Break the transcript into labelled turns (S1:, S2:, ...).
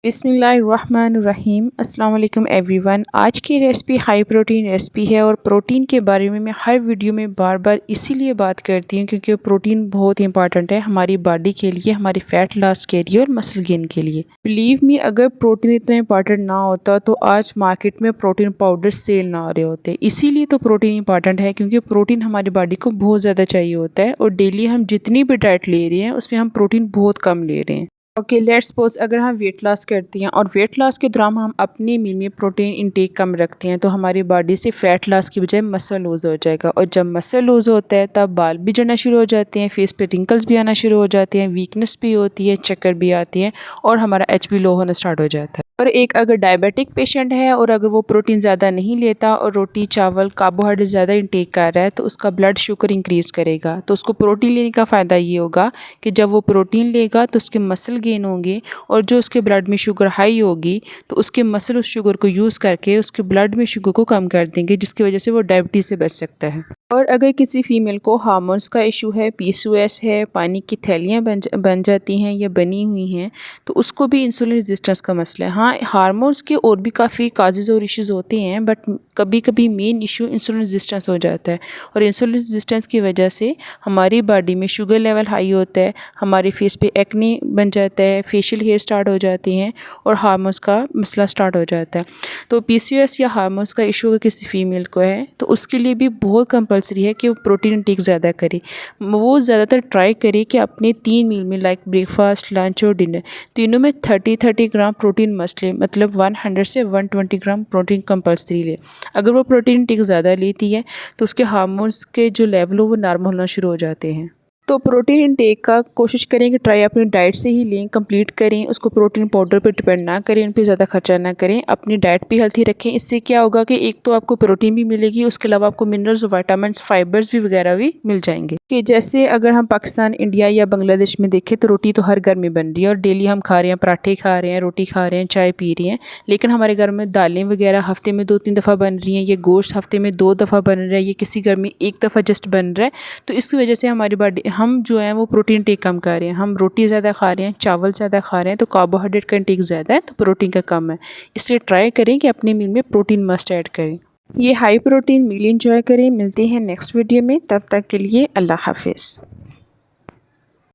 S1: बिस्मिल्लाहिर्रहमानिर्रहीम अस्सलाम वालेकुम एवरीवन। आज की रेसिपी हाई प्रोटीन रेसिपी है और प्रोटीन के बारे में मैं हर वीडियो में बार बार इसीलिए बात करती हूँ क्योंकि प्रोटीन बहुत इंपॉर्टेंट है हमारी बॉडी के लिए, हमारी फैट लॉस के लिए और मसल गेन के लिए। बिलीव मी, अगर प्रोटीन इतना इंपॉर्टेंट ना होता तो आज मार्केट में प्रोटीन पाउडर सेल ना हो रहे होते। इसीलिए तो प्रोटीन इंपॉर्टेंट है क्योंकि प्रोटीन हमारी बॉडी को बहुत ज़्यादा चाहिए होता है और डेली हम जितनी भी डाइट ले रहे हैं उसमें हम प्रोटीन बहुत कम ले रहे हैं। ओके, लेट्स सपोज अगर हम वेट लॉस करते हैं और वेट लॉस के दौरान हम अपने मील में प्रोटीन इंटेक कम रखते हैं तो हमारी बॉडी से फैट लॉस की बजाय मसल लूज हो जाएगा और जब मसल लूज होता है तब बाल भी झड़ना शुरू हो जाते हैं, फेस पे रिंकल्स भी आना शुरू हो जाते हैं, वीकनेस भी होती है, चक्कर भी आती है और हमारा एचबी लो होना स्टार्ट हो जाता है। और एक अगर डायबिटिक पेशेंट है और अगर वो प्रोटीन ज़्यादा नहीं लेता और रोटी चावल कार्बोहाइड्रेट ज़्यादा इंटेक कर रहा है तो उसका ब्लड शुगर इंक्रीज़ करेगा। तो उसको प्रोटीन लेने का फ़ायदा ये होगा कि जब वो प्रोटीन लेगा तो उसके मसल गेन होंगे और जो उसके ब्लड में शुगर हाई होगी तो उसके मसल उस शुगर को यूज़ करके उसके ब्लड में शुगर को कम कर देंगे, जिसकी वजह से वो डायबिटीज़ से बच सकता है। और अगर किसी फीमेल को हार्मोन्स का इशू है, पीसीओएस है, पानी की थैलियाँ बन जाती हैं या बनी हुई हैं, तो उसको भी इंसुलिन रेजिस्टेंस का मसला है। हाँ, हार्मोन्स के और भी काफ़ी काजेज़ और इश्यूज़ होते हैं बट कभी कभी मेन इशू इंसुलिन रेजिस्टेंस हो जाता है और इंसुलिन रेजिस्टेंस की वजह से हमारी बॉडी में शुगर लेवल हाई होता है, हमारे फेस पे एक्ने बन जाता है, फेशियल हेयर स्टार्ट हो जाते हैं और हार्मोन्स का मसला स्टार्ट हो जाता है। तो पीसीओएस या हार्मोन्स का इशू अगर किसी फीमेल को है तो उसके लिए भी बहुत कंपलसरी है कि वो प्रोटीन इंटेक ज़्यादा करे। वो ज़्यादातर ट्राई करे कि अपने 3 मील में लाइक ब्रेकफास्ट, लंच और डिनर तीनों में 30 ग्राम प्रोटीन मस्ट ले, मतलब 100 से 120 ग्राम प्रोटीन कंपलसरी ले। अगर वो प्रोटीन इंटेक ज़्यादा लेती है तो उसके हार्मोन्स के जो लेवल हो वो नॉर्मल होना शुरू हो जाते हैं। तो प्रोटीन इंटेक का कोशिश करें कि ट्राई अपनी डाइट से ही लें, कंप्लीट करें, उसको प्रोटीन पाउडर पे डिपेंड ना करें, उन पे ज़्यादा खर्चा ना करें, अपनी डाइट भी हेल्थी रखें। इससे क्या होगा कि एक तो आपको प्रोटीन भी मिलेगी, उसके अलावा आपको मिनरल्स, विटामिन्स, फाइबर्स भी वगैरह भी मिल जाएंगे। कि जैसे अगर हम पाकिस्तान, इंडिया या बांग्लादेश में देखें तो रोटी तो हर घर में बन रही है और डेली हम खा रहे हैं, पराठे खा रहे हैं, रोटी खा रहे हैं, चाय पी रहे हैं, लेकिन हमारे घर में दालें वगैरह हफ्ते में 2-3 दफ़ा बन रही हैं, ये गोश्त हफ्ते में 2 दफ़ा बन रहा है, ये किसी घर में 1 दफ़ा जस्ट बन रहा है। तो इसकी वजह से हमारी बॉडी, हम जो है वो प्रोटीन टेक कम कर रहे हैं, हम रोटी ज़्यादा खा रहे हैं, चावल ज़्यादा खा रहे हैं, तो कार्बोहाइड्रेट का इंटेक ज़्यादा है तो प्रोटीन का कम है। इसलिए ट्राई करें कि अपने मील में प्रोटीन मस्ट ऐड करें। ये हाई प्रोटीन मील इंजॉय करें। मिलते हैं नेक्स्ट वीडियो में, तब तक के लिए अल्लाह हाफिज़।